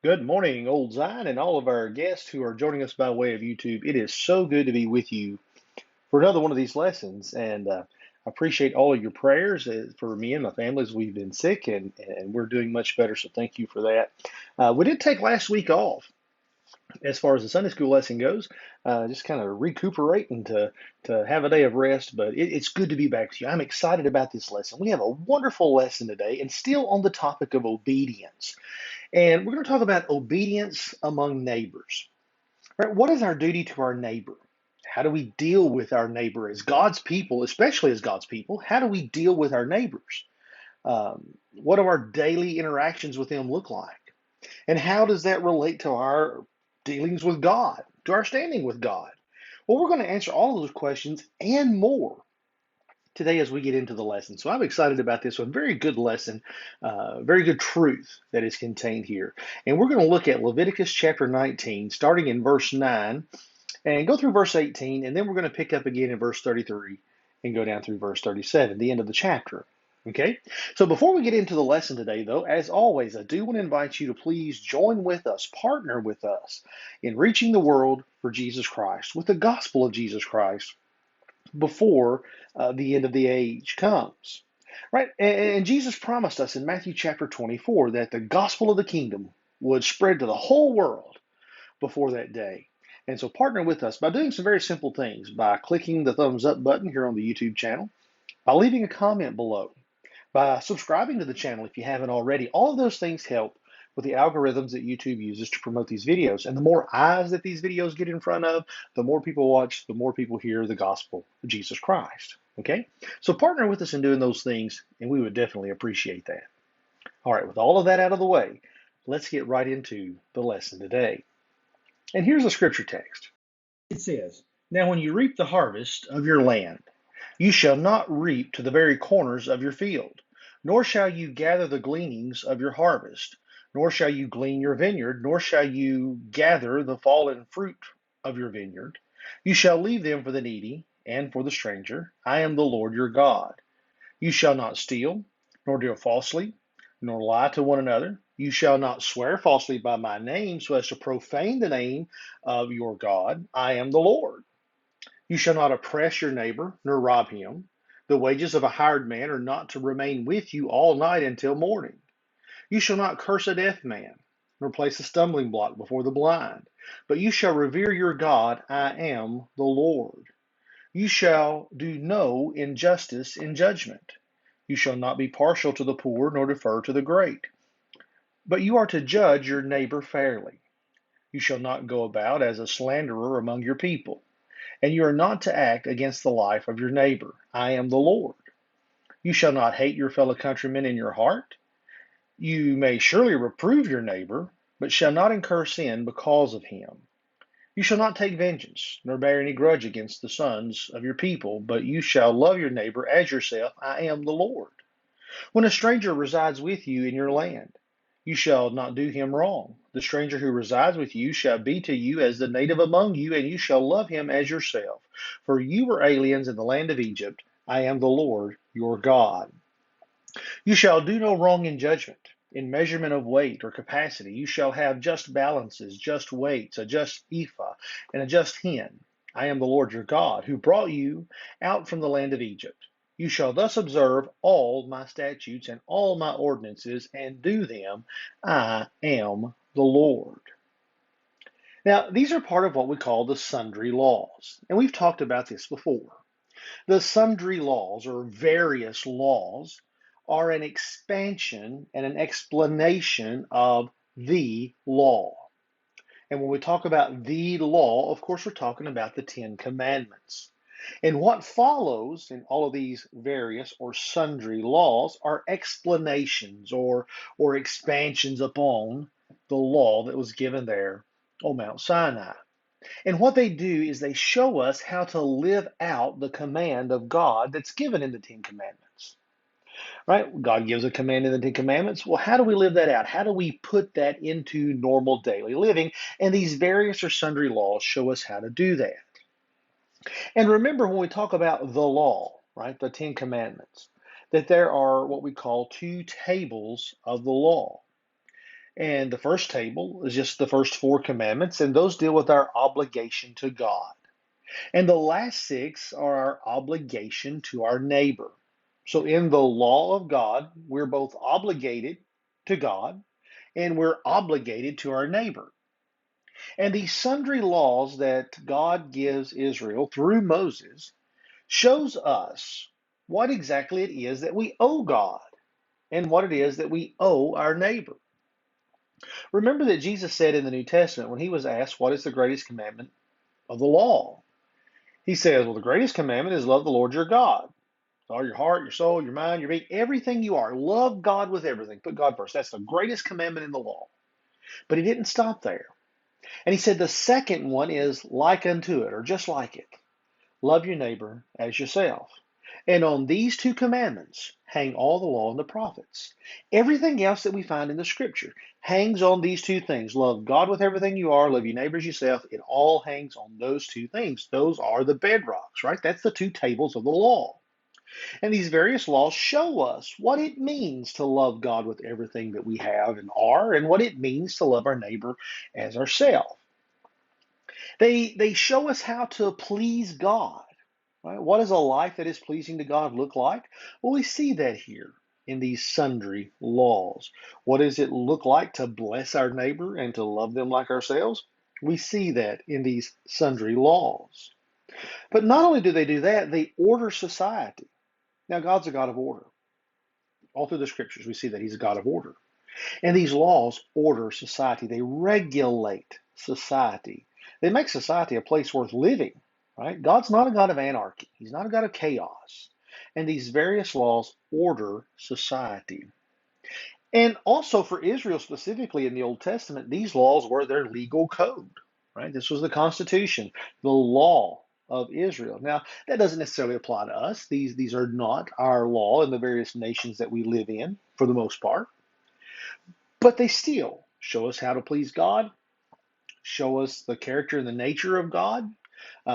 Good morning, Old Zion, and all of our guests who are joining us by way of YouTube. It is so good to be with you for another one of these lessons, and I appreciate all of your prayers for me and my family as we've been sick, and we're doing much better. So thank you for that. We did take last week off as far as the Sunday school lesson goes, just kind of recuperating to have a day of rest. But it's good to be back to you. I'm excited about this lesson. We have a wonderful lesson today, and still on the topic of obedience. And we're going to talk about obedience among neighbors. Right? What is our duty to our neighbor? How do we deal with our neighbor as God's people, especially as God's people? How do we deal with our neighbors? What do our daily interactions with them look like? And how does that relate to our dealings with God, to our standing with God? Well, we're going to answer all of those questions and more today as we get into the lesson. So I'm excited about this one. Very good lesson, very good truth that is contained here. And we're going to look at Leviticus chapter 19, starting in verse 9, and go through verse 18, and then we're going to pick up again in verse 33 and go down through verse 37, the end of the chapter. Okay, so before we get into the lesson today, though, as always, I do want to invite you to please join with us, partner with us in reaching the world for Jesus Christ, with the gospel of Jesus Christ before the end of the age comes. Right? And Jesus promised us in Matthew chapter 24 that the gospel of the kingdom would spread to the whole world before that day. And so partner with us by doing some very simple things, by clicking the thumbs up button here on the YouTube channel, by leaving a comment below, by subscribing to the channel if you haven't already. All of those things help with the algorithms that YouTube uses to promote these videos. And the more eyes that these videos get in front of, the more people watch, the more people hear the gospel of Jesus Christ. Okay? So partner with us in doing those things, and we would definitely appreciate that. All right, with all of that out of the way, let's get right into the lesson today. And here's the scripture text. It says, "Now when you reap the harvest of your land, you shall not reap to the very corners of your field, nor shall you gather the gleanings of your harvest, nor shall you glean your vineyard, nor shall you gather the fallen fruit of your vineyard. You shall leave them for the needy and for the stranger. I am the Lord your God. You shall not steal, nor deal falsely, nor lie to one another. You shall not swear falsely by my name so as to profane the name of your God. I am the Lord. You shall not oppress your neighbor, nor rob him. The wages of a hired man are not to remain with you all night until morning. You shall not curse a deaf man, nor place a stumbling block before the blind. But you shall revere your God. I am the Lord. You shall do no injustice in judgment. You shall not be partial to the poor, nor defer to the great. But you are to judge your neighbor fairly. You shall not go about as a slanderer among your people. And you are not to act against the life of your neighbor. I am the Lord. You shall not hate your fellow countrymen in your heart. You may surely reprove your neighbor, but shall not incur sin because of him. You shall not take vengeance, nor bear any grudge against the sons of your people, but you shall love your neighbor as yourself. I am the Lord. When a stranger resides with you in your land, you shall not do him wrong. The stranger who resides with you shall be to you as the native among you, and you shall love him as yourself. For you were aliens in the land of Egypt. I am the Lord your God. You shall do no wrong in judgment, in measurement of weight or capacity. You shall have just balances, just weights, a just ephah, and a just hin. I am the Lord your God, who brought you out from the land of Egypt. You shall thus observe all my statutes and all my ordinances and do them. I am the Lord. Now, these are part of what we call the sundry laws, and we've talked about this before. The sundry laws, or various laws, are an expansion and an explanation of the law. And when we talk about the law, of course, we're talking about the Ten Commandments. And what follows in all of these various or sundry laws are explanations or expansions upon the law that was given there on Mount Sinai. And what they do is they show us how to live out the command of God that's given in the Ten Commandments. Right? God gives a command in the Ten Commandments. Well, how do we live that out? How do we put that into normal daily living? And these various or sundry laws show us how to do that. And remember when we talk about the law, right, the Ten Commandments, that there are what we call two tables of the law. And the first table is just the first four commandments, and those deal with our obligation to God. And the last six are our obligation to our neighbor. So in the law of God, we're both obligated to God and we're obligated to our neighbor. And these sundry laws that God gives Israel through Moses shows us what exactly it is that we owe God and what it is that we owe our neighbor. Remember that Jesus said in the New Testament when he was asked, what is the greatest commandment of the law? He says, well, the greatest commandment is love the Lord your God. All your heart, your soul, your mind, your being, everything you are. Love God with everything. Put God first. That's the greatest commandment in the law. But he didn't stop there. And he said the second one is like unto it, or just like it. Love your neighbor as yourself. And on these two commandments hang all the law and the prophets. Everything else that we find in the scripture hangs on these two things. Love God with everything you are, love your neighbor as yourself. It all hangs on those two things. Those are the bedrocks, right? That's the two tables of the law. And these various laws show us what it means to love God with everything that we have and are, and what it means to love our neighbor as ourselves. They show us how to please God. Right? What does a life that is pleasing to God look like? Well, we see that here in these sundry laws. What does it look like to bless our neighbor and to love them like ourselves? We see that in these sundry laws. But not only do they do that, they order society. Now, God's a God of order. All through the scriptures, we see that He's a God of order. And these laws order society, they regulate society, they make society a place worth living. Right? God's not a God of anarchy, He's not a God of chaos. And these various laws order society. And also for Israel specifically in the Old Testament, these laws were their legal code. Right? This was the Constitution, the law of Israel. Now, that doesn't necessarily apply to us. These are not our law in the various nations that we live in for the most part. But they still show us how to please God, show us the character and the nature of God.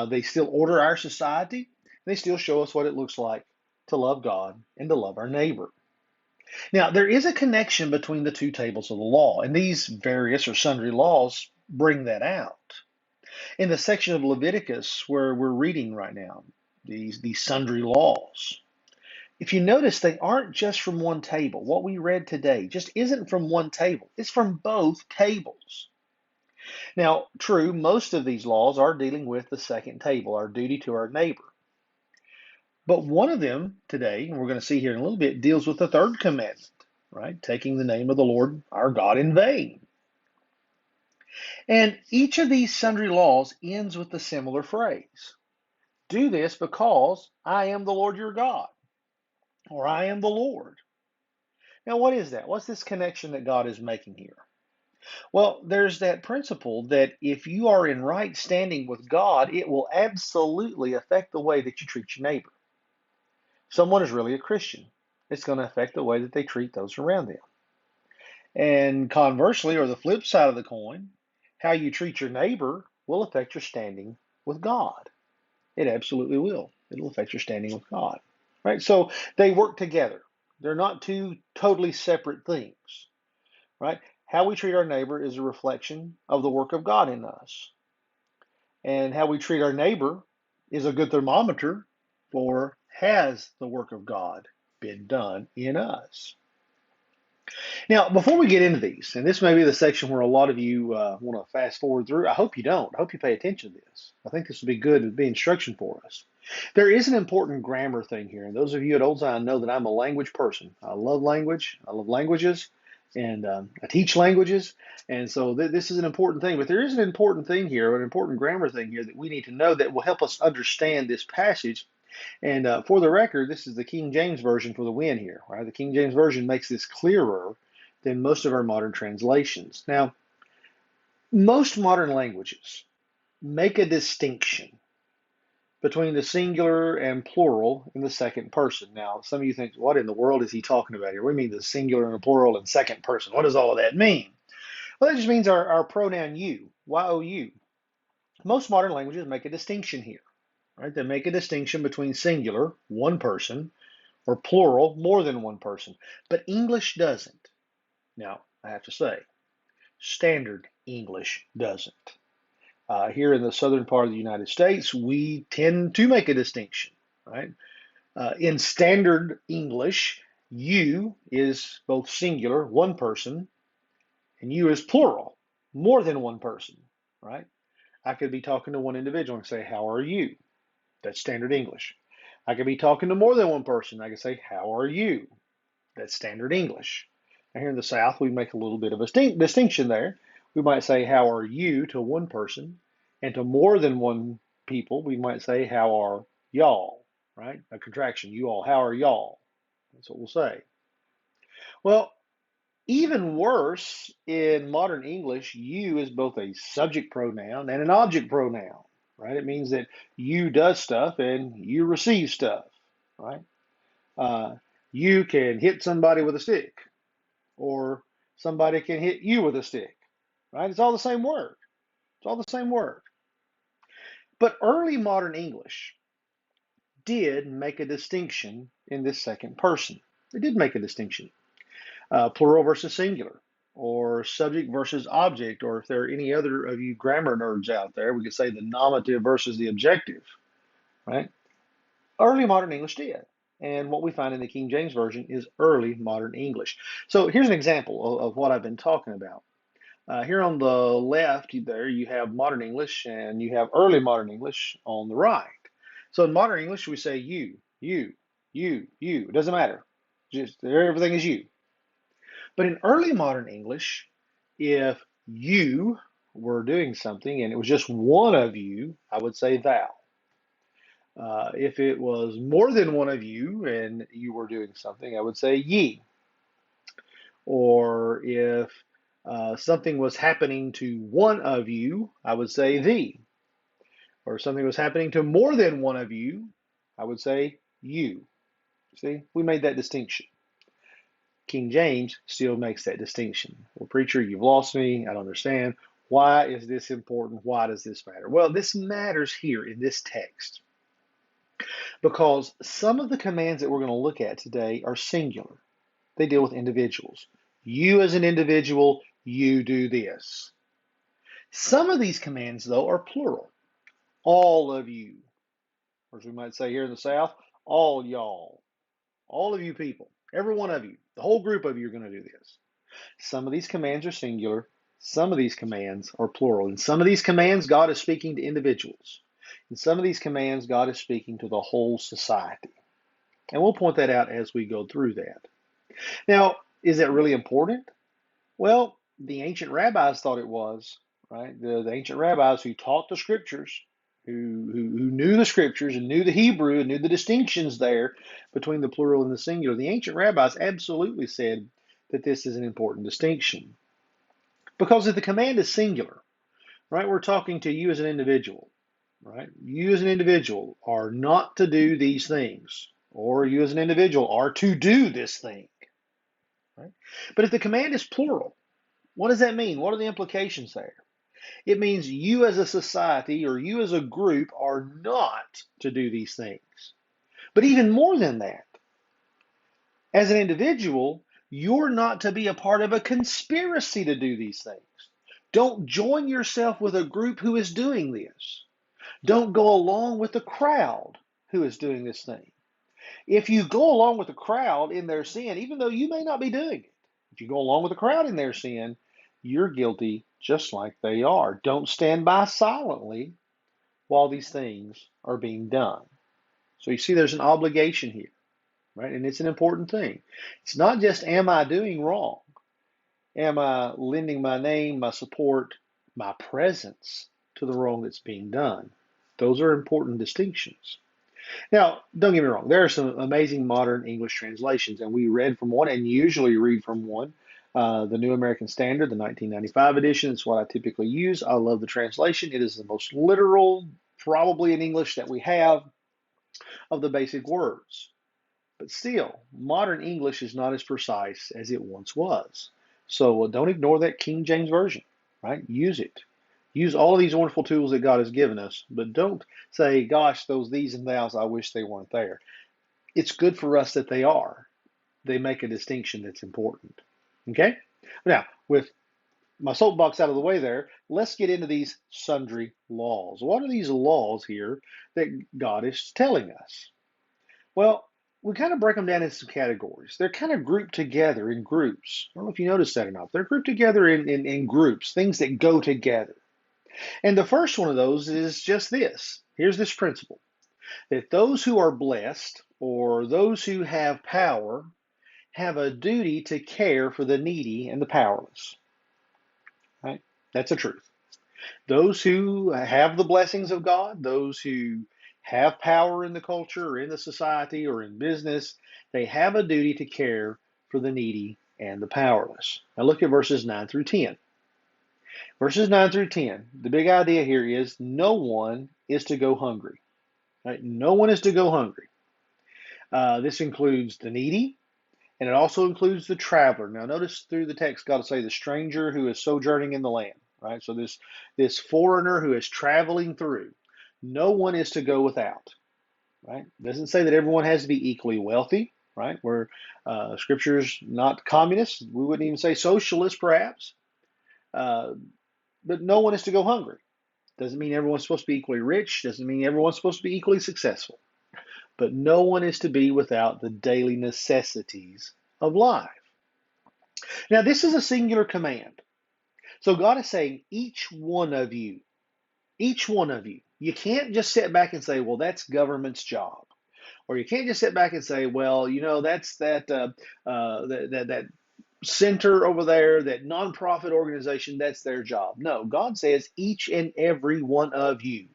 They still order our society. They still show us what it looks like to love God and to love our neighbor. Now, there is a connection between the two tables of the law, and these various or sundry laws bring that out. In the section of Leviticus where we're reading right now, these sundry laws, if you notice, they aren't just from one table. What we read today just isn't from one table, it's from both tables. Now, true, most of these laws are dealing with the second table, our duty to our neighbor. But one of them today, and we're going to see here in a little bit, deals with the third commandment, right? Taking the name of the Lord our God in vain. And each of these sundry laws ends with the similar phrase: do this because I am the Lord your God, or I am the Lord. Now, what is that? What's this connection that God is making here? Well, there's that principle that if you are in right standing with God, it will absolutely affect the way that you treat your neighbor. If someone is really a Christian, it's going to affect the way that they treat those around them. And conversely, or the flip side of the coin, how you treat your neighbor will affect your standing with God. It absolutely will. It'll affect your standing with God. Right? So they work together. They're not two totally separate things. Right? How we treat our neighbor is a reflection of the work of God in us. And how we treat our neighbor is a good thermometer for has the work of God been done in us. Now, before we get into these, and this may be the section where a lot of you want to fast forward through, I hope you don't. I hope you pay attention to this. I think this will be good and be instruction for us. There is an important grammar thing here, and those of you at Old Zion know that I'm a language person. I love language. I love languages, and I teach languages, and so this is an important thing. But there is an important thing here, an important grammar thing here that we need to know that will help us understand this passage. And for the record, this is the King James Version for the win here, right? The King James Version makes this clearer than most of our modern translations. Now, most modern languages make a distinction between the singular and plural in the second person. Now, some of you think, what in the world is he talking about here? We mean the singular and the plural in second person. What does all of that mean? Well, that just means our pronoun you, Y-O-U. Most modern languages make a distinction here, right? They make a distinction between singular, one person, or plural, more than one person. But English doesn't. Now, I have to say, Standard English doesn't. Here in the southern part of the United States, we tend to make a distinction, right? In Standard English, you is both singular, one person, and you is plural, more than one person, right? I could be talking to one individual and say, "How are you?" That's Standard English. I could be talking to more than one person. I could say, "How are you?" That's Standard English. Now, here in the South, we make a little bit of a distinction there. We might say, "How are you?" to one person, and to more than one people, we might say, "How are y'all?" Right? A contraction. You all, how are y'all? That's what we'll say. Well, even worse, in modern English, you is both a subject pronoun and an object pronoun, right? It means that you does stuff and you receive stuff, right? Uh, you can hit somebody with a stick, or somebody can hit you with a stick, right? It's all the same word. It's all the same word. But early modern English did make a distinction in this second person. It did make a distinction. Plural versus singular, or subject versus object, or if there are any other of you grammar nerds out there, we could say the nominative versus the objective, right? Early modern English did. And what we find in the King James Version is early modern English. So here's an example of what I've been talking about. Here on the left, there you have modern English, and you have early modern English on the right. So in modern English, we say you. It doesn't matter. Just everything is you. But in early modern English, if you were doing something and it was just one of you, I would say thou. If it was more than one of you and you were doing something, I would say ye. Or if something was happening to one of you, I would say thee. Or if something was happening to more than one of you, I would say you. See, we made that distinction. King James still makes that distinction. Well, preacher, you've lost me. I don't understand. Why is this important? Why does this matter? Well, this matters here in this text because some of the commands that we're going to look at today are singular. They deal with individuals. You as an individual, you do this. Some of these commands, though, are plural. All of you, or as we might say here in the South, all y'all, all of you people, every one of you, the whole group of you are going to do this. Some of these commands are singular, some of these commands are plural. In some of these commands, God is speaking to individuals. In some of these commands, God is speaking to the whole society. And we'll point that out as we go through that. Now, is that really important? Well, the ancient rabbis thought it was, right? The ancient rabbis who taught the scriptures, who knew the scriptures and knew the Hebrew and knew the distinctions there between the plural and the singular, the ancient rabbis absolutely said that this is an important distinction. Because if the command is singular, right, we're talking to you as an individual, right? You as an individual are not to do these things, or you as an individual are to do this thing, right? But if the command is plural, what does that mean? What are the implications there? It means you as a society or you as a group are not to do these things. But even more than that, as an individual, you're not to be a part of a conspiracy to do these things. Don't join yourself with a group who is doing this. Don't go along with the crowd who is doing this thing. If you go along with the crowd in their sin, even though you may not be doing it, if you go along with the crowd in their sin, you're guilty just like they are. Don't stand by silently while these things are being done. So you see, there's an obligation here, right? And it's an important thing. It's not just, am I doing wrong? Am I lending my name, my support, my presence to the wrong that's being done? Those are important distinctions. Now, don't get me wrong, there are some amazing modern English translations, and we read from one and usually read from one. The New American Standard, the 1995 edition, is what I typically use. I love the translation. It is the most literal, probably in English, that we have of the basic words. But still, modern English is not as precise as it once was. So don't ignore that King James Version, right? Use it. Use all of these wonderful tools that God has given us, but don't say, gosh, those these and thous, I wish they weren't there. It's good for us that they are. They make a distinction that's important. Okay? Now, with my soapbox out of the way there, let's get into these sundry laws. What are these laws here that God is telling us? Well, we kind of break them down into some categories. They're kind of grouped together in groups. I don't know if you noticed that or not. They're grouped together in groups, things that go together. And the first one of those is just this. Here's this principle that those who are blessed or those who have power have a duty to care for the needy and the powerless. Right? That's a truth. Those who have the blessings of God, those who have power in the culture or in the society or in business, they have a duty to care for the needy and the powerless. Now look at verses 9 through 10. Verses 9 through 10, the big idea here is no one is to go hungry. Right? No one is to go hungry. This includes the needy, and it also includes the traveler. Now, notice through the text, God will say the stranger who is sojourning in the land, right? So this foreigner who is traveling through, no one is to go without, right? It doesn't say that everyone has to be equally wealthy, right? Where Scripture's not communist, we wouldn't even say socialist, perhaps, uh, but no one is to go hungry. Doesn't mean everyone's supposed to be equally rich. Doesn't mean everyone's supposed to be equally successful. But no one is to be without the daily necessities of life. Now, this is a singular command. So God is saying, each one of you. You can't just sit back and say, well, that's government's job. Or you can't just sit back and say, well, that's that center over there, that nonprofit organization, that's their job. No, God says each and every one of you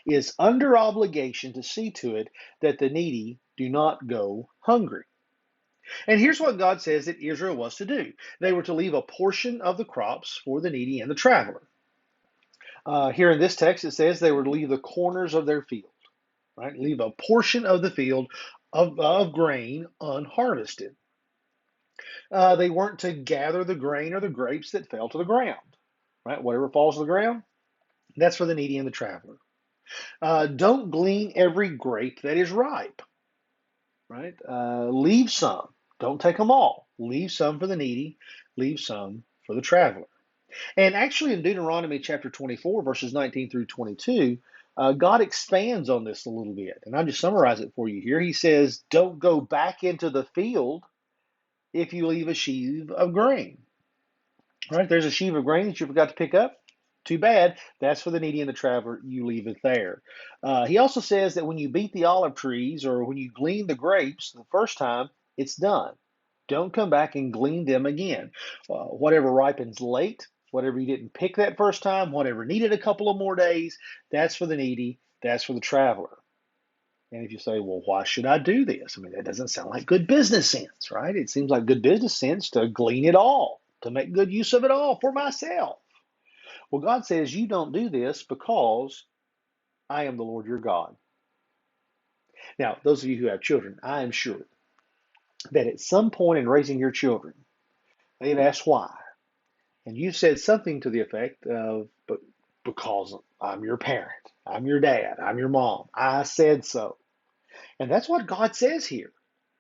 is under obligation to see to it that the needy do not go hungry. And here's what God says that Israel was to do. They were to leave a portion of the crops for the needy and the traveler. Here in this text, it says they were to leave the corners of their field, right? Leave a portion of the field of grain unharvested. They weren't to gather the grain or the grapes that fell to the ground, right? Whatever falls to the ground, that's for the needy and the traveler. Don't glean every grape that is ripe, right? Leave some. Don't take them all. Leave some for the needy. Leave some for the traveler. And actually, in Deuteronomy chapter 24, verses 19 through 22, God expands on this a little bit. And I'll just summarize it for you here. He says, don't go back into the field if you leave a sheaf of grain. All right, there's a sheaf of grain that you forgot to pick up. Too bad. That's for the needy and the traveler. You leave it there. He also says that when you beat the olive trees or when you glean the grapes the first time, it's done. Don't come back and glean them again. Whatever ripens late, whatever you didn't pick that first time, whatever needed a couple of more days, that's for the needy, that's for the traveler. And if you say, well, why should I do this? I mean, that doesn't sound like good business sense, right? It seems like good business sense to glean it all, to make good use of it all for myself. Well, God says you don't do this because I am the Lord your God. Now, those of you who have children, I am sure that at some point in raising your children, they've asked why. And you've said something to the effect of, but because I'm your parent, I'm your dad, I'm your mom, I said so. And that's what God says here.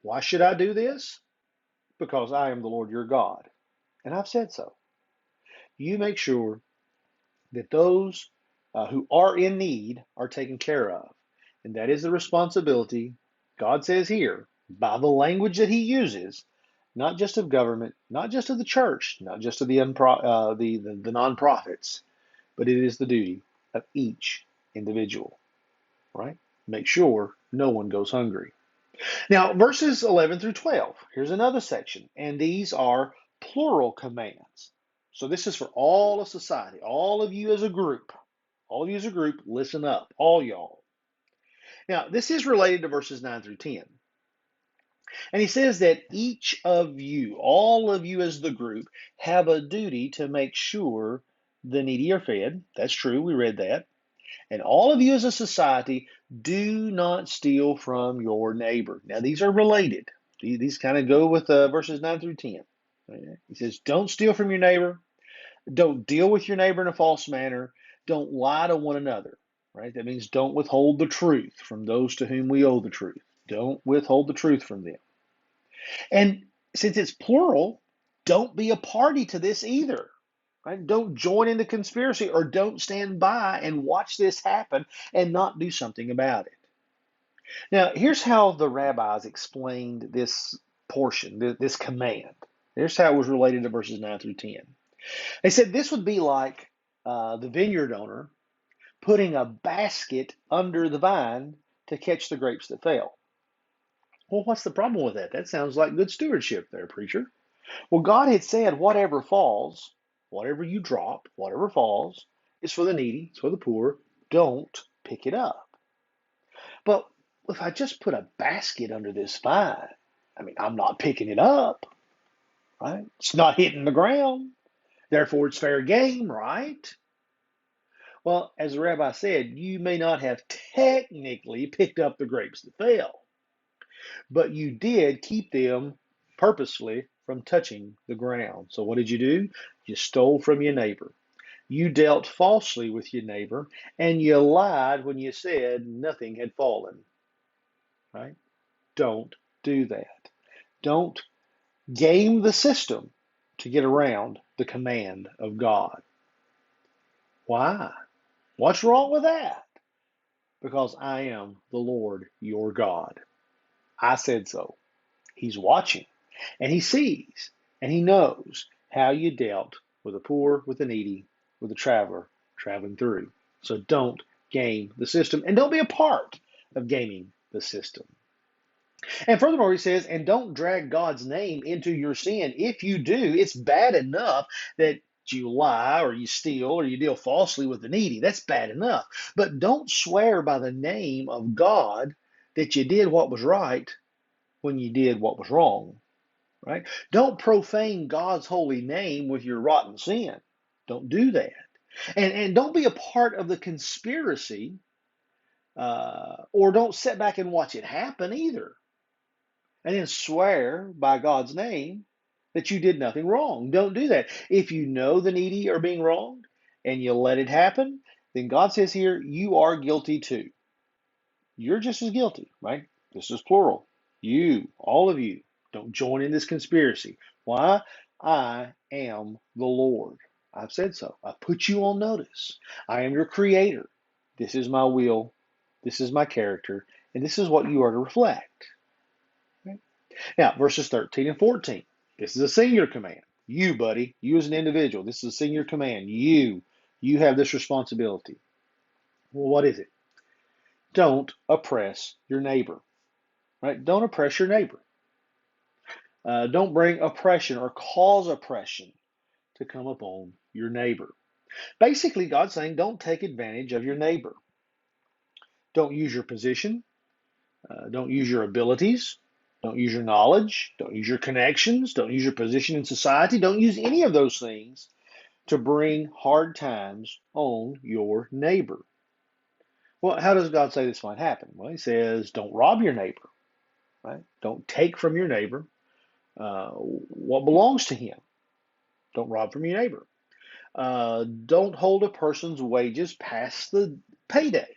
Why should I do this? Because I am the Lord your God. And I've said so. You make sure that those who are in need are taken care of. And that is the responsibility, God says here, by the language that he uses, not just of government, not just of the church, not just of the nonprofits, but it is the duty of each individual, right? Make sure no one goes hungry. Now, verses 11 through 12, here's another section, and these are plural commands. So this is for all of society, all of you as a group. All of you as a group, listen up, all y'all. Now, this is related to verses 9 through 10. And he says that each of you, all of you as the group, have a duty to make sure the needy are fed. That's true, we read that. And all of you as a society, do not steal from your neighbor. Now, these are related. These kind of go with verses 9 through 10. He says, don't steal from your neighbor. Don't deal with your neighbor in a false manner. Don't lie to one another. Right? That means don't withhold the truth from those to whom we owe the truth. Don't withhold the truth from them. And since it's plural, don't be a party to this either. right? Don't join in the conspiracy or don't stand by and watch this happen and not do something about it. Now, here's how the rabbis explained this portion, this command. Here's how it was related to verses 9 through 10. They said this would be like the vineyard owner putting a basket under the vine to catch the grapes that fell. Well, what's the problem with that? That sounds like good stewardship there, preacher. Well, God had said whatever falls, whatever you drop, whatever falls, is for the needy, it's for the poor. Don't pick it up. But if I just put a basket under this vine, I mean, I'm not picking it up, right? It's not hitting the ground. Therefore, it's fair game, right? Well, as the rabbi said, you may not have technically picked up the grapes that fell, but you did keep them purposefully from touching the ground. So what did you do? You stole from your neighbor. You dealt falsely with your neighbor, and you lied when you said nothing had fallen, right? Don't do that. Don't game the system to get around the command of God. Why? What's wrong with that? Because I am the Lord your God. I said so. He's watching, and he sees, and he knows how you dealt with the poor, with the needy, with the traveler traveling through. So don't game the system, and don't be a part of gaming the system. And furthermore, he says, and don't drag God's name into your sin. If you do, it's bad enough that you lie or you steal or you deal falsely with the needy. That's bad enough. But don't swear by the name of God that you did what was right when you did what was wrong, right? Don't profane God's holy name with your rotten sin. Don't do that. And don't be a part of the conspiracy or don't sit back and watch it happen either. And then swear by God's name that you did nothing wrong. Don't do that. If you know the needy are being wronged and you let it happen, then God says here, you are guilty too. You're just as guilty, right? This is plural. You, all of you, don't join in this conspiracy. Why? I am the Lord. I've said so. I've put you on notice. I am your creator. This is my will. This is my character. And this is what you are to reflect. Okay? Now, verses 13 and 14. This is a singular command. You, buddy, you as an individual, this is a singular command. You have this responsibility. Well, what is it? Don't oppress your neighbor, right? Don't oppress your neighbor. Don't bring oppression or cause oppression to come upon your neighbor. Basically, God's saying don't take advantage of your neighbor. Don't use your position. Don't use your abilities. Don't use your knowledge. Don't use your connections. Don't use your position in society. Don't use any of those things to bring hard times on your neighbor. Well, how does God say this might happen? Well, he says don't rob your neighbor, right? Don't take from your neighbor what belongs to him. Don't rob from your neighbor. Don't hold a person's wages past the payday.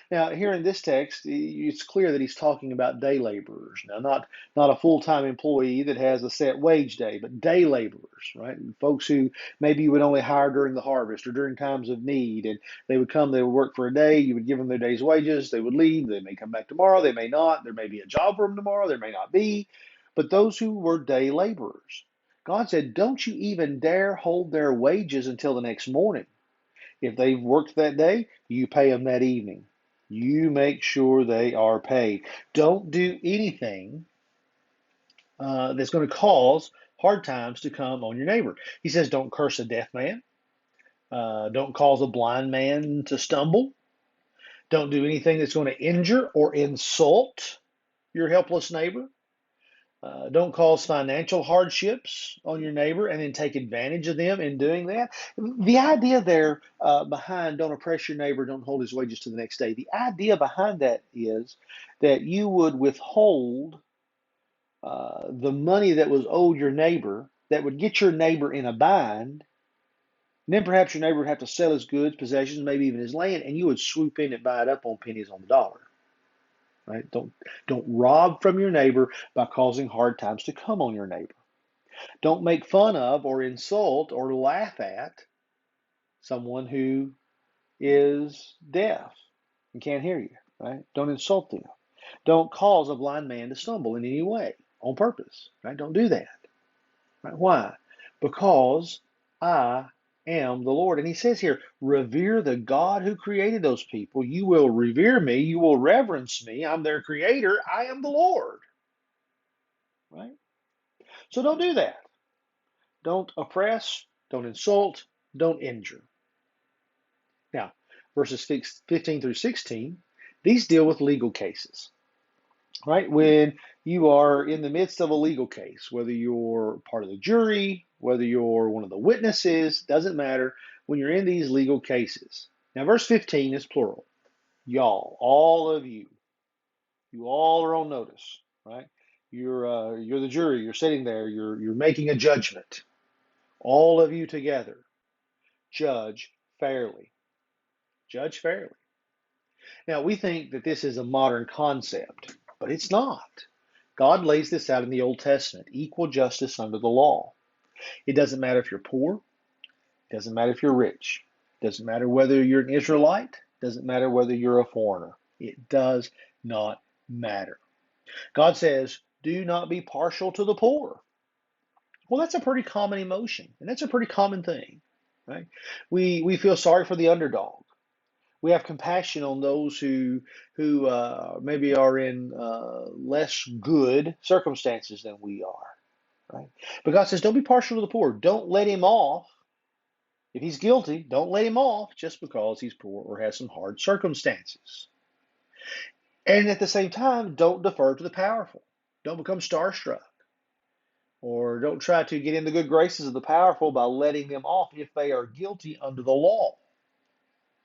Now, here in this text, it's clear that he's talking about day laborers. Now, not a full-time employee that has a set wage day, but day laborers, right? Folks who maybe you would only hire during the harvest or during times of need, and they would come, they would work for a day, you would give them their day's wages, they would leave, they may come back tomorrow, they may not, there may be a job for them tomorrow, there may not be, but those who were day laborers, God said, don't you even dare hold their wages until the next morning. If they've worked that day, you pay them that evening. You make sure they are paid. Don't do anything that's going to cause hard times to come on your neighbor. He says, don't curse a deaf man. Don't cause a blind man to stumble. Don't do anything that's going to injure or insult your helpless neighbor. Don't cause financial hardships on your neighbor and then take advantage of them in doing that. The idea there behind don't oppress your neighbor, don't hold his wages to the next day, the idea behind that is that you would withhold the money that was owed your neighbor that would get your neighbor in a bind. And then perhaps your neighbor would have to sell his goods, possessions, maybe even his land, and you would swoop in and buy it up on pennies on the dollar. Right? Don't rob from your neighbor by causing hard times to come on your neighbor. Don't make fun of or insult or laugh at someone who is deaf and can't hear you, right? Don't insult them. Don't cause a blind man to stumble in any way on purpose, right? Don't do that. Right? Why? Because I am the Lord. And he says here, revere the God who created those people. You will revere me. You will reverence me. I'm their creator. I am the Lord. Right? So don't do that. Don't oppress. Don't insult. Don't injure. Now, verses 15 through 16, these deal with legal cases. Right? When you are in the midst of a legal case, whether you're part of the jury, whether you're one of the witnesses, doesn't matter when you're in these legal cases. Now, verse 15 is plural. Y'all, all of you all are on notice, right? You're the jury. You're sitting there. You're making a judgment. All of you together, judge fairly. Judge fairly. Now, we think that this is a modern concept, but it's not. God lays this out in the Old Testament, equal justice under the law. It doesn't matter if you're poor, it doesn't matter if you're rich, it doesn't matter whether you're an Israelite, it doesn't matter whether you're a foreigner. It does not matter. God says, do not be partial to the poor. Well, that's a pretty common emotion, and that's a pretty common thing, right? We feel sorry for the underdog. We have compassion on those who maybe are in less good circumstances than we are. Right? But God says, don't be partial to the poor. Don't let him off. If he's guilty, don't let him off just because he's poor or has some hard circumstances. And at the same time, don't defer to the powerful. Don't become starstruck. Or don't try to get in the good graces of the powerful by letting them off if they are guilty under the law.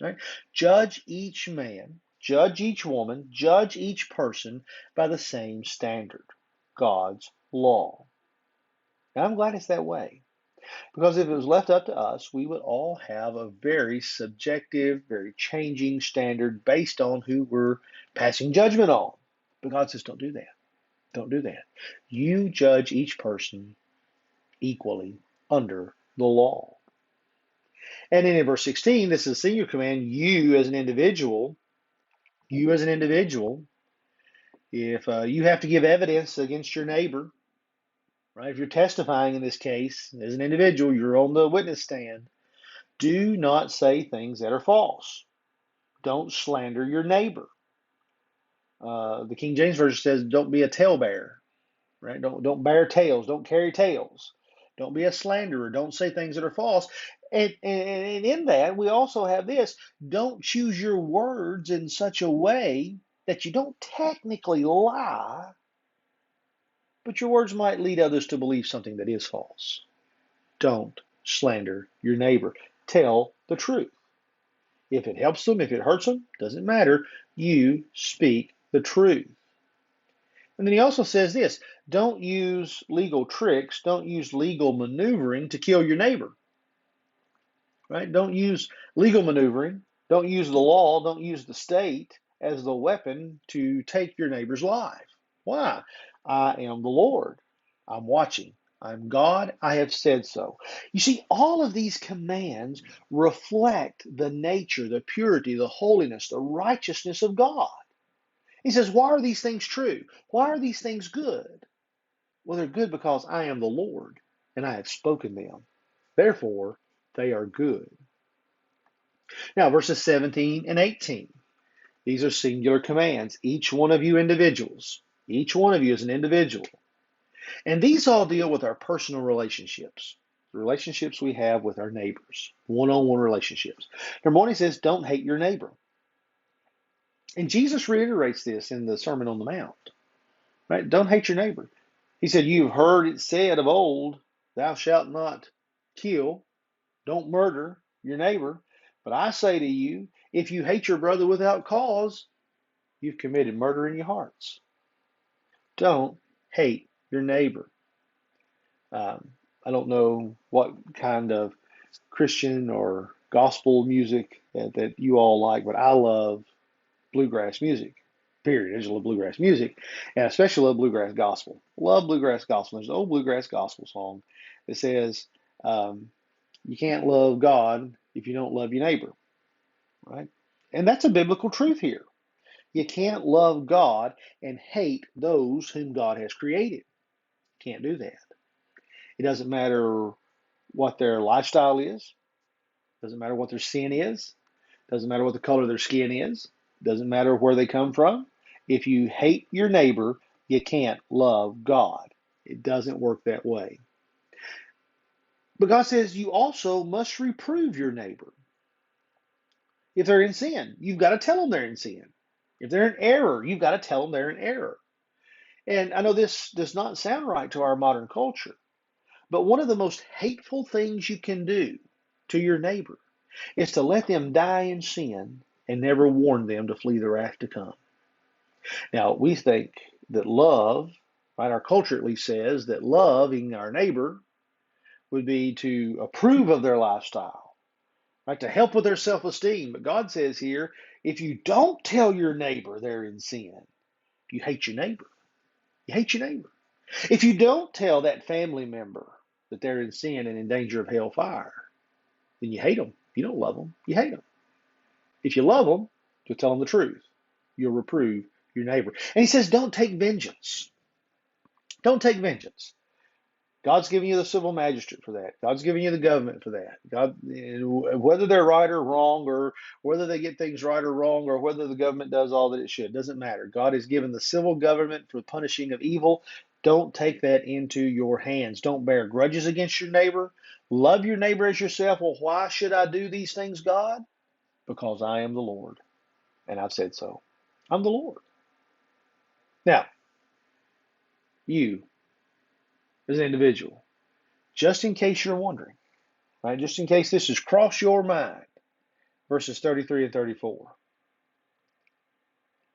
Right? Judge each man, judge each woman, judge each person by the same standard, God's law. And I'm glad it's that way. Because if it was left up to us, we would all have a very subjective, very changing standard based on who we're passing judgment on. But God says, don't do that. Don't do that. You judge each person equally under the law. And then in verse 16, this is a senior command. You as an individual, if you have to give evidence against your neighbor, right? If you're testifying in this case as an individual, you're on the witness stand. Do not say things that are false. Don't slander your neighbor. The King James Version says, "Don't be a talebearer." Right? Don't bear tales. Don't carry tales. Don't be a slanderer. Don't say things that are false. And in that, we also have this: don't choose your words in such a way that you don't technically lie, but your words might lead others to believe something that is false. Don't slander your neighbor. Tell the truth. If it helps them, if it hurts them, doesn't matter. You speak the truth. And then he also says this: don't use legal tricks, don't use legal maneuvering to kill your neighbor. Right? Don't use legal maneuvering, don't use the law, don't use the state as the weapon to take your neighbor's life. Why? I am the Lord. I'm watching. I'm God. I have said so. You see, all of these commands reflect the nature, the purity, the holiness, the righteousness of God. He says, why are these things true? Why are these things good? Well, they're good because I am the Lord and I have spoken them. Therefore, they are good. Now, verses 17 and 18. These are singular commands. Each one of you individuals. Each one of you is an individual. And these all deal with our personal relationships, the relationships we have with our neighbors, one-on-one relationships. Number one, he says, don't hate your neighbor. And Jesus reiterates this in the Sermon on the Mount. Right? Don't hate your neighbor. He said, you've heard it said of old, thou shalt not kill, don't murder your neighbor. But I say to you, if you hate your brother without cause, you've committed murder in your hearts. Don't hate your neighbor. I don't know what kind of Christian or gospel music that you all like, but I love bluegrass music. Period. I just love bluegrass music, and I especially love bluegrass gospel. Love bluegrass gospel. There's an old bluegrass gospel song that says, um, "You can't love God if you don't love your neighbor." Right? And that's a biblical truth here. You can't love God and hate those whom God has created. Can't do that. It doesn't matter what their lifestyle is. Doesn't matter what their sin is. Doesn't matter what the color of their skin is. Doesn't matter where they come from. If you hate your neighbor, you can't love God. It doesn't work that way. But God says you also must reprove your neighbor. If they're in sin, you've got to tell them they're in sin. If they're in error, you've got to tell them they're in error. And I know this does not sound right to our modern culture, but one of the most hateful things you can do to your neighbor is to let them die in sin and never warn them to flee the wrath to come. Now, we think that love, right, our culture at least says that loving our neighbor would be to approve of their lifestyle, right, to help with their self esteem. But God says here, if you don't tell your neighbor they're in sin, you hate your neighbor. You hate your neighbor. If you don't tell that family member that they're in sin and in danger of hellfire, then you hate them. You don't love them, you hate them. If you love them, you'll tell them the truth. You'll reprove your neighbor. And he says, don't take vengeance. Don't take vengeance. God's giving you the civil magistrate for that. God's giving you the government for that. God, whether they're right or wrong, or whether they get things right or wrong, or whether the government does all that it should, doesn't matter. God has given the civil government for punishing of evil. Don't take that into your hands. Don't bear grudges against your neighbor. Love your neighbor as yourself. Well, why should I do these things, God? Because I am the Lord, and I've said so. I'm the Lord. Now, you, as an individual, just in case you're wondering, right? Just in case this has crossed your mind, verses 33 and 34.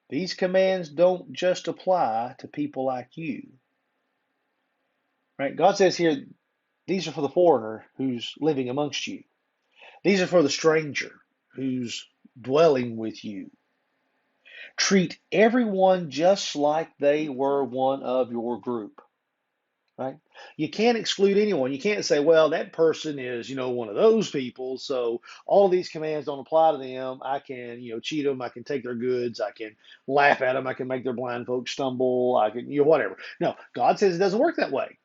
These commands don't just apply to people like you, right? God says here, these are for the foreigner who's living amongst you. These are for the stranger who's dwelling with you. Treat everyone just like they were one of your group. Right? You can't exclude anyone. You can't say, well, that person is, one of those people, so all these commands don't apply to them. I can, cheat them. I can take their goods. I can laugh at them. I can make their blind folks stumble. I can, whatever. No, God says it doesn't work that way.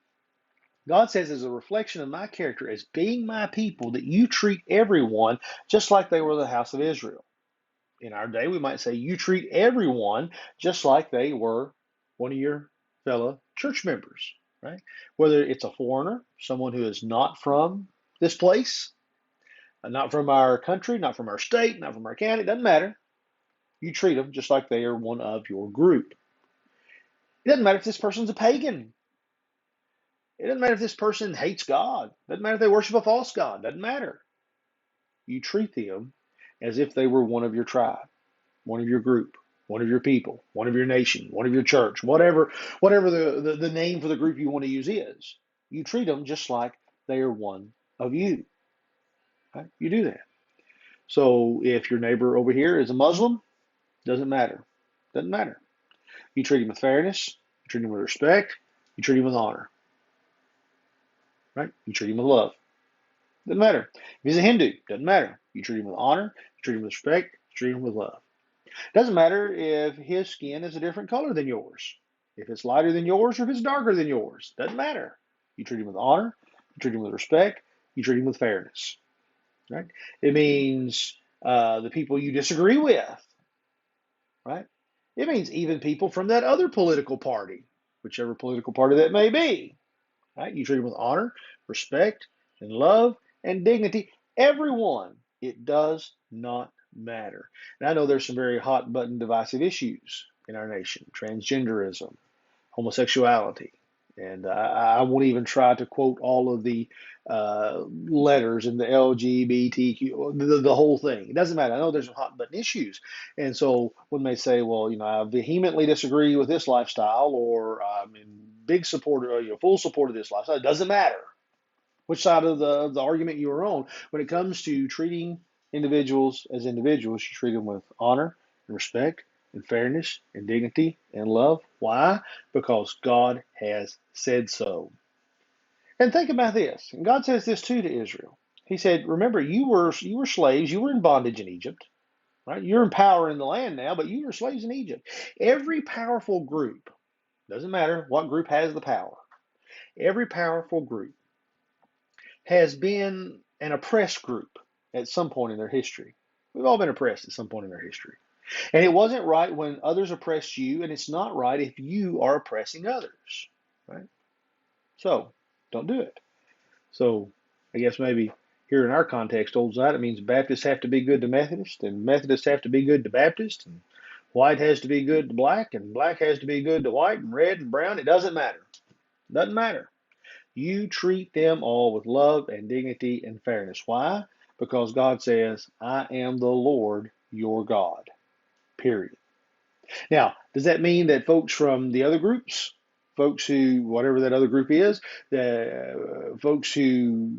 God says as a reflection of my character as being my people that you treat everyone just like they were the house of Israel. In our day, we might say you treat everyone just like they were one of your fellow church members, right? Whether it's a foreigner, someone who is not from this place, not from our country, not from our state, not from our county, it doesn't matter. You treat them just like they are one of your group. It doesn't matter if this person's a pagan. It doesn't matter if this person hates God. It doesn't matter if they worship a false God. It doesn't matter. You treat them as if they were one of your tribe, one of your group, one of your people, one of your nation, one of your church, whatever the name for the group you want to use is. You treat them just like they are one of you. Right? You do that. So if your neighbor over here is a Muslim, doesn't matter. Doesn't matter. You treat him with fairness. You treat him with respect. You treat him with honor. Right? You treat him with love. Doesn't matter. If he's a Hindu, doesn't matter. You treat him with honor. You treat him with respect. You treat him with love. Doesn't matter if his skin is a different color than yours. If it's lighter than yours or if it's darker than yours. Doesn't matter. You treat him with honor. You treat him with respect. You treat him with fairness. Right? It means the people you disagree with. Right? It means even people from that other political party, whichever political party that may be. Right? You treat them with honor, respect, and love and dignity. Everyone. It does not matter. And I know there's some very hot button divisive issues in our nation: transgenderism, homosexuality. And I won't even try to quote all of the letters in the LGBTQ, the whole thing. It doesn't matter. I know there's some hot button issues. And so when they say, well, I vehemently disagree with this lifestyle, or I'm in big support, or full support of this lifestyle, it doesn't matter which side of the argument you are on. When it comes to treating individuals as individuals, you treat them with honor and respect and fairness and dignity and love. Why? Because God has said so. And think about this. And God says this too to Israel. He said, remember, you were slaves, you were in bondage in Egypt, right? You're in power in the land now, but you were slaves in Egypt. Every powerful group, doesn't matter what group has the power, every powerful group has been an oppressed group at some point in their history. We've all been oppressed at some point in our history. And it wasn't right when others oppressed you, and it's not right if you are oppressing others, right? So don't do it. So I guess maybe here in our context, old side, it means Baptists have to be good to Methodists, and Methodists have to be good to Baptists, and white has to be good to black, and black has to be good to white, and red and brown. It doesn't matter. Doesn't matter. You treat them all with love and dignity and fairness. Why? Because God says, I am the Lord your God. Period. Now, does that mean that folks from the other groups, folks who, whatever that other group is, the folks who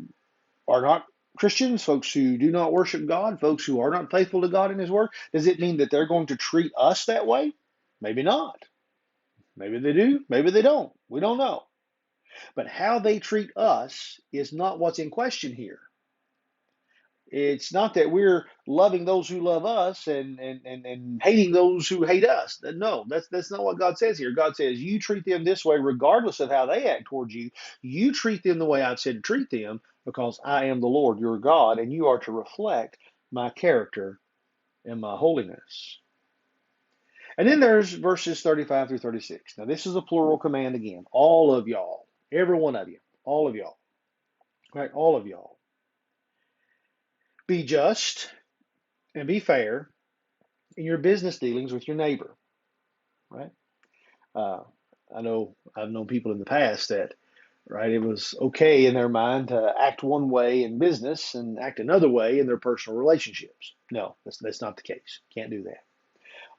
are not Christians, folks who do not worship God, folks who are not faithful to God and His Word, does it mean that they're going to treat us that way? Maybe not. Maybe they do, maybe they don't. We don't know. But how they treat us is not what's in question here. It's not that we're loving those who love us and hating those who hate us. No, that's not what God says here. God says you treat them this way regardless of how they act towards you. You treat them the way I've said to treat them because I am the Lord your God and you are to reflect my character and my holiness. And then there's verses 35 through 36. Now this is a plural command again. All of y'all, every one of you, all of y'all, right? All of y'all. Be just and be fair in your business dealings with your neighbor, right? Uh, I know I've known people in the past that, right, it was okay in their mind to act one way in business and act another way in their personal relationships. No, that's not the case. Can't do that.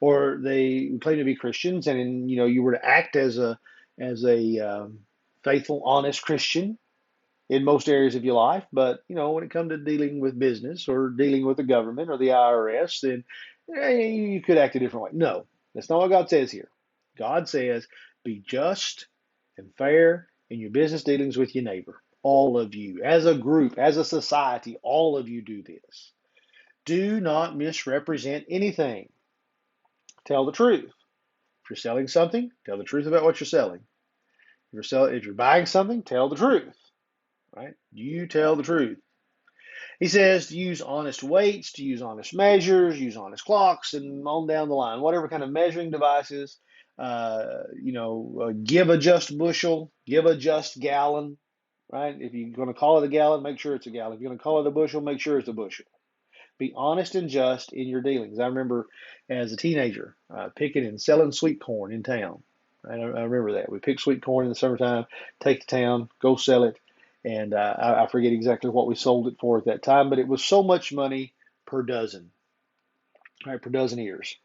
Or they claim to be Christians, and you were to act as a faithful, honest Christian in most areas of your life, but when it comes to dealing with business or dealing with the government or the IRS, then you could act a different way. No, that's not what God says here. God says, be just and fair in your business dealings with your neighbor. All of you, as a group, as a society, all of you do this. Do not misrepresent anything. Tell the truth. If you're selling something, tell the truth about what you're selling. If you're buying something, tell the truth. Right? You tell the truth. He says to use honest weights, to use honest measures, use honest clocks, and on down the line, whatever kind of measuring devices. Give a just bushel, give a just gallon, right? If you're going to call it a gallon, make sure it's a gallon. If you're going to call it a bushel, make sure it's a bushel. Be honest and just in your dealings. I remember as a teenager picking and selling sweet corn in town. I remember that. We picked sweet corn in the summertime, take to town, go sell it, and I forget exactly what we sold it for at that time, but it was so much money per dozen, right? Per dozen ears.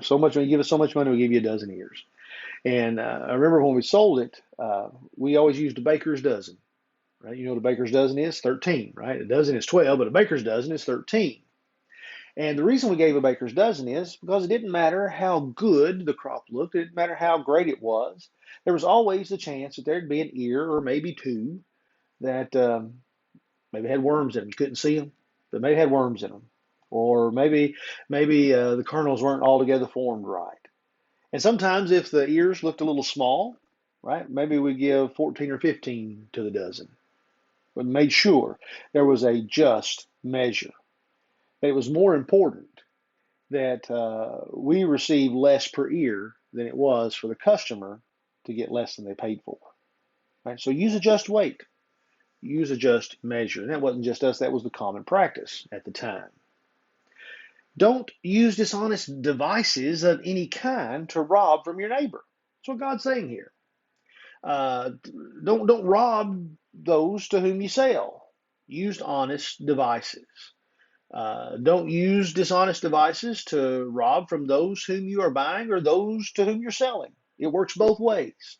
So much. When you give us so much money, we give you a dozen ears. And I remember when we sold it, we always used a baker's dozen, right? You know what a baker's dozen is? 13, right? A dozen is 12, but a baker's dozen is 13. And the reason we gave a baker's dozen is because it didn't matter how good the crop looked, it didn't matter how great it was. There was always the chance that there'd be an ear or maybe two that maybe had worms in them. You couldn't see them, but maybe had worms in them. Or maybe the kernels weren't altogether formed right. And sometimes if the ears looked a little small, right, maybe we give 14 or 15 to the dozen. But made sure there was a just measure. It was more important that we receive less per ear than it was for the customer to get less than they paid for. Right? So use a just weight, use a just measure. And that wasn't just us, that was the common practice at the time. Don't use dishonest devices of any kind to rob from your neighbor. That's what God's saying here. Don't rob those to whom you sell. Use honest devices. Don't use dishonest devices to rob from those whom you are buying or those to whom you're selling. It works both ways.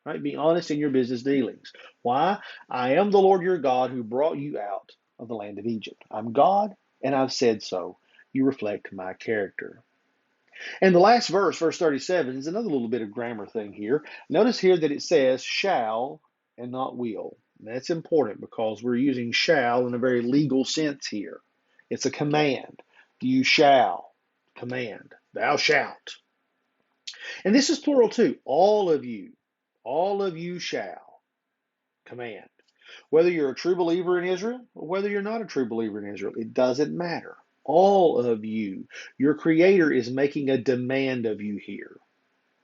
Right? Be honest in your business dealings. Why? I am the Lord your God who brought you out of the land of Egypt. I'm God and I've said so. You reflect my character. And the last verse, verse 37, is another little bit of grammar thing here. Notice here that it says shall and not will. And that's important because we're using shall in a very legal sense here. It's a command. You shall, command. Thou shalt. And this is plural too. All of you shall, command. Whether you're a true believer in Israel or whether you're not a true believer in Israel, it doesn't matter. All of you, your Creator is making a demand of you here,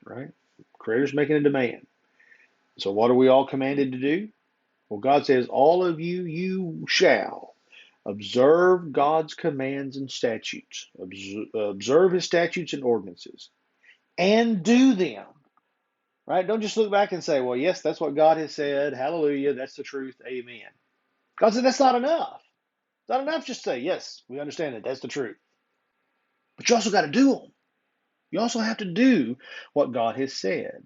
right? Creator's making a demand. So what are we all commanded to do? Well, God says, all of you, you shall observe God's commands and statutes, observe His statutes and ordinances, and do them, right? Don't just look back and say, well, yes, that's what God has said. Hallelujah. That's the truth. Amen. God said that's not enough. It's not enough just to say, yes, we understand that. That's the truth. But you also got to do them. You also have to do what God has said.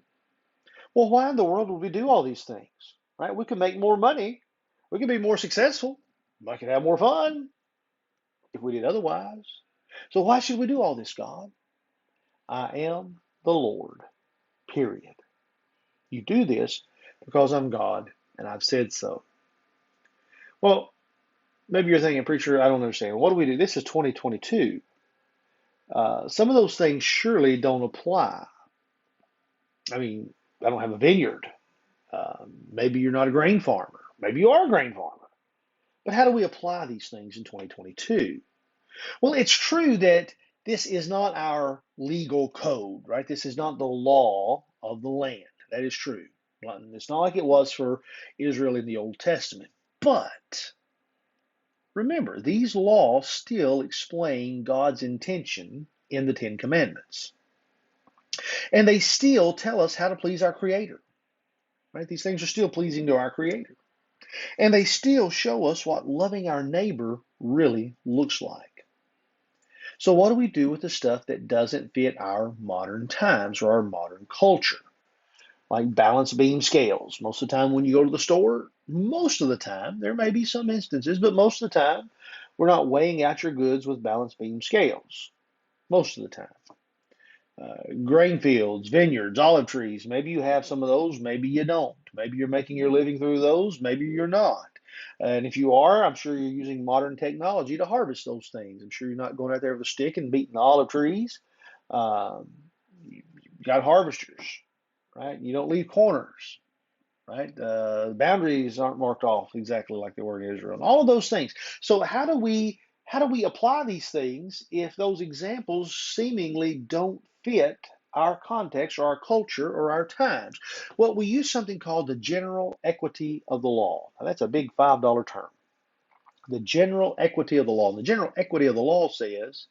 Well, why in the world would we do all these things? Right? We could make more money. We could be more successful. We could have more fun if we did otherwise. So why should we do all this, God? I am the Lord, period. You do this because I'm God and I've said so. Well, maybe you're thinking, preacher, I don't understand. What do we do? This is 2022. Some of those things surely don't apply. I mean, I don't have a vineyard. Maybe you're not a grain farmer. Maybe you are a grain farmer. But how do we apply these things in 2022? Well, it's true that this is not our legal code, right? This is not the law of the land. That is true. It's not like it was for Israel in the Old Testament. But remember, these laws still explain God's intention in the Ten Commandments. And they still tell us how to please our Creator, right? These things are still pleasing to our Creator. And they still show us what loving our neighbor really looks like. So what do we do with the stuff that doesn't fit our modern times or our modern culture? Like balance beam scales. Most of the time when you go to the store, most of the time, there may be some instances, but most of the time, we're not weighing out your goods with balance beam scales. Most of the time. Grain fields, vineyards, olive trees. Maybe you have some of those, maybe you don't. Maybe you're making your living through those, maybe you're not. And if you are, I'm sure you're using modern technology to harvest those things. I'm sure you're not going out there with a stick and beating the olive trees. You got harvesters, right? You don't leave corners, right? Boundaries aren't marked off exactly like they were in Israel. And all of those things. So how do we apply these things if those examples seemingly don't fit our context or our culture or our times? Well, we use something called the general equity of the law. Now, that's a big $5 term. The general equity of the law. And the general equity of the law says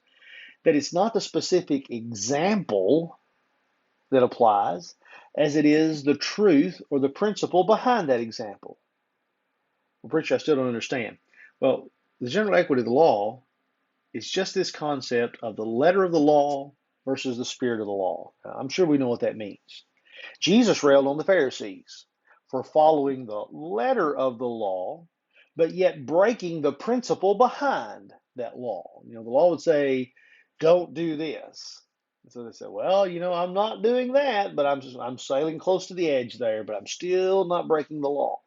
that it's not the specific example that applies as it is the truth or the principle behind that example. Well, preacher, I still don't understand. Well, the general equity of the law is just this concept of the letter of the law versus the spirit of the law. I'm sure we know what that means. Jesus railed on the Pharisees for following the letter of the law, but yet breaking the principle behind that law. The law would say, don't do this. So they said, well, I'm not doing that, but I'm sailing close to the edge there, but I'm still not breaking the law.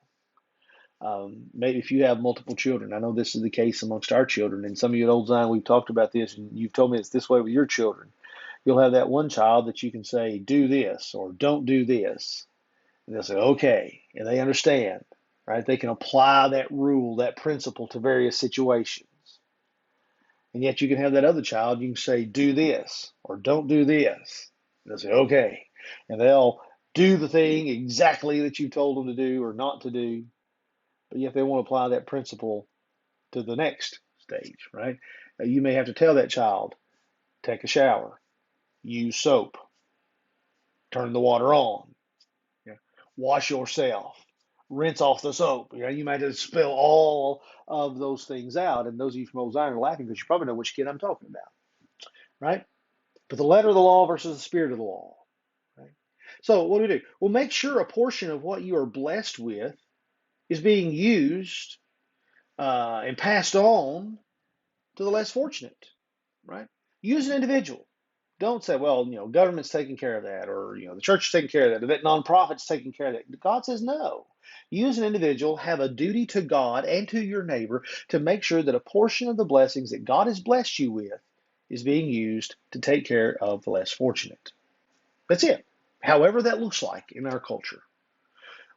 Maybe if you have multiple children, I know this is the case amongst our children, and some of you at Old Zion, we've talked about this, and you've told me it's this way with your children. You'll have that one child that you can say, do this, or don't do this. And they'll say, okay, and they understand, right? They can apply that rule, that principle to various situations. And yet you can have that other child, you can say, do this, or don't do this. And they'll say, okay. And they'll do the thing exactly that you told them to do or not to do. But yet they want to apply that principle to the next stage, right? You may have to tell that child, take a shower, use soap, turn the water on, wash yourself, rinse off the soap. You might have to spell all of those things out. And those of you from Old Zion are laughing because you probably know which kid I'm talking about, right? But the letter of the law versus the spirit of the law, right? So what do? Well, make sure a portion of what you are blessed with is being used and passed on to the less fortunate, right? You as an individual, Don't say, well, government's taking care of that, or, the church is taking care of that, or that nonprofit's taking care of that. God says no. You as an individual have a duty to God and to your neighbor to make sure that a portion of the blessings that God has blessed you with is being used to take care of the less fortunate. That's it. However that looks like in our culture.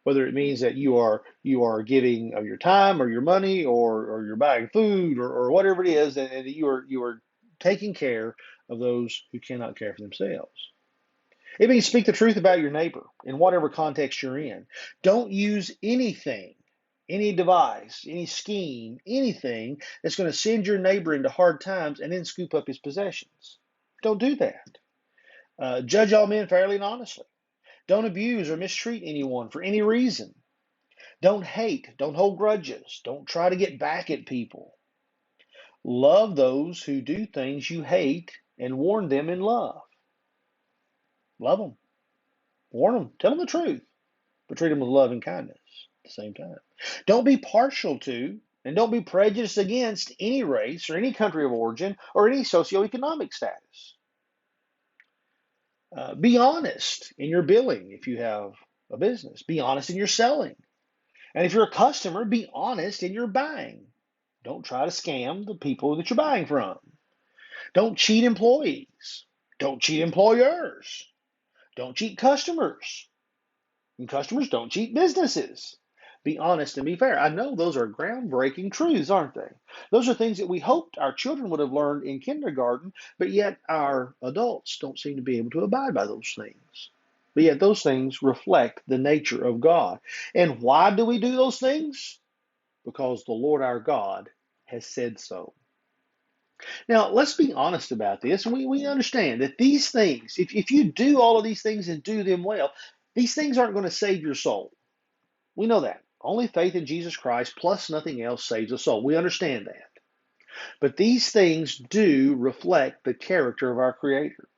Whether it means that you are giving of your time or your money, or you're buying food, or whatever it is, and you are taking care of those who cannot care for themselves. It means speak the truth about your neighbor in whatever context you're in. Don't use anything, any device, any scheme, anything that's going to send your neighbor into hard times and then scoop up his possessions. Don't do that. Judge all men fairly and honestly. Don't abuse or mistreat anyone for any reason. Don't hate. Don't hold grudges. Don't try to get back at people. Love those who do things you hate and warn them in love. Love them. Warn them. Tell them the truth, but treat them with love and kindness at the same time. Don't be partial to and don't be prejudiced against any race or any country of origin or any socioeconomic status. Be honest in your billing if you have a business. Be honest in your selling. And if you're a customer, be honest in your buying. Don't try to scam the people that you're buying from. Don't cheat employees. Don't cheat employers. Don't cheat customers. And customers don't cheat businesses. Be honest and be fair. I know those are groundbreaking truths, aren't they? Those are things that we hoped our children would have learned in kindergarten, but yet our adults don't seem to be able to abide by those things. But yet those things reflect the nature of God. And why do we do those things? Because the Lord our God has said so. Now, let's be honest about this. We understand that these things, if you do all of these things and do them well, these things aren't going to save your soul. We know that. Only faith in Jesus Christ plus nothing else saves a soul. We understand that. But these things do reflect the character of our Creator.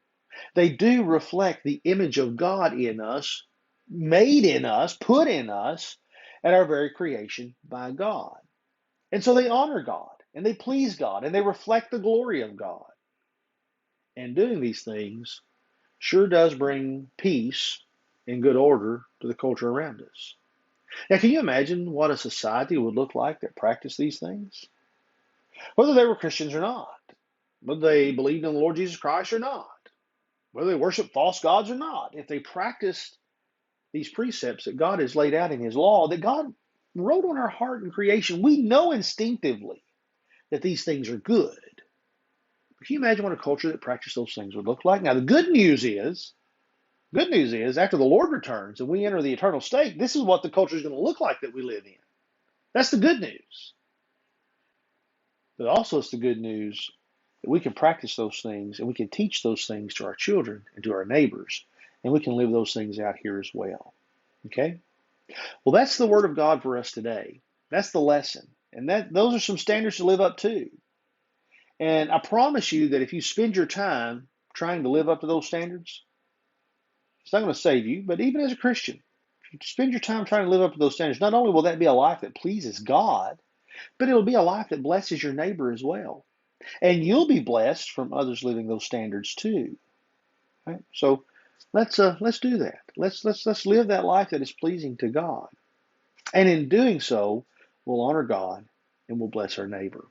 They do reflect the image of God in us, made in us, put in us at our very creation by God. And so they honor God, and they please God, and they reflect the glory of God. And doing these things sure does bring peace and good order to the culture around us. Now, can you imagine what a society would look like that practiced these things? Whether they were Christians or not, whether they believed in the Lord Jesus Christ or not, whether they worshiped false gods or not, if they practiced these precepts that God has laid out in His law, that God wrote on our heart in creation, we know instinctively that these things are good. But can you imagine what a culture that practiced those things would look like? Now, the good news is, after the Lord returns and we enter the eternal state, this is what the culture is going to look like that we live in. That's the good news. But also it's the good news that we can practice those things and we can teach those things to our children and to our neighbors, and we can live those things out here as well. Okay? Well, that's the Word of God for us today. That's the lesson. And those are some standards to live up to. And I promise you that if you spend your time trying to live up to those standards, it's not going to save you, but even as a Christian, if you spend your time trying to live up to those standards, not only will that be a life that pleases God, but it'll be a life that blesses your neighbor as well. And you'll be blessed from others living those standards too. Right? So let's do that. Let's live that life that is pleasing to God. And in doing so, we'll honor God and we'll bless our neighbor.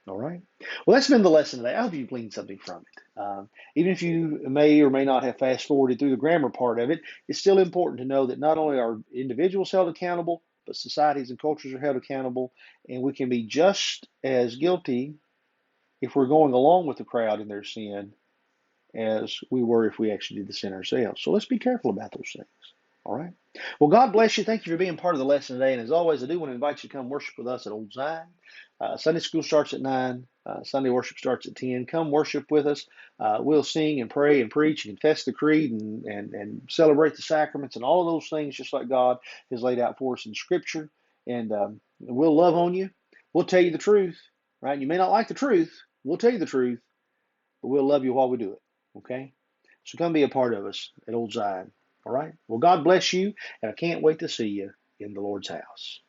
All right. Well, that's been the lesson today. I hope you've gleaned something from it. Even if you may or may not have fast forwarded through the grammar part of it, it's still important to know that not only are individuals held accountable, but societies and cultures are held accountable, and we can be just as guilty if we're going along with the crowd in their sin as we were if we actually did the sin ourselves. So let's be careful about those things. All right. Well, God bless you. Thank you for being part of the lesson today. And as always, I do want to invite you to come worship with us at Old Zion. Sunday school starts at 9. Sunday worship starts at 10. Come worship with us. We'll sing and pray and preach and confess the creed and celebrate the sacraments and all of those things just like God has laid out for us in Scripture. And we'll love on you. We'll tell you the truth, right? You may not like the truth. We'll tell you the truth, but we'll love you while we do it. Okay? So come be a part of us at Old Zion. All right? Well, God bless you, and I can't wait to see you in the Lord's house.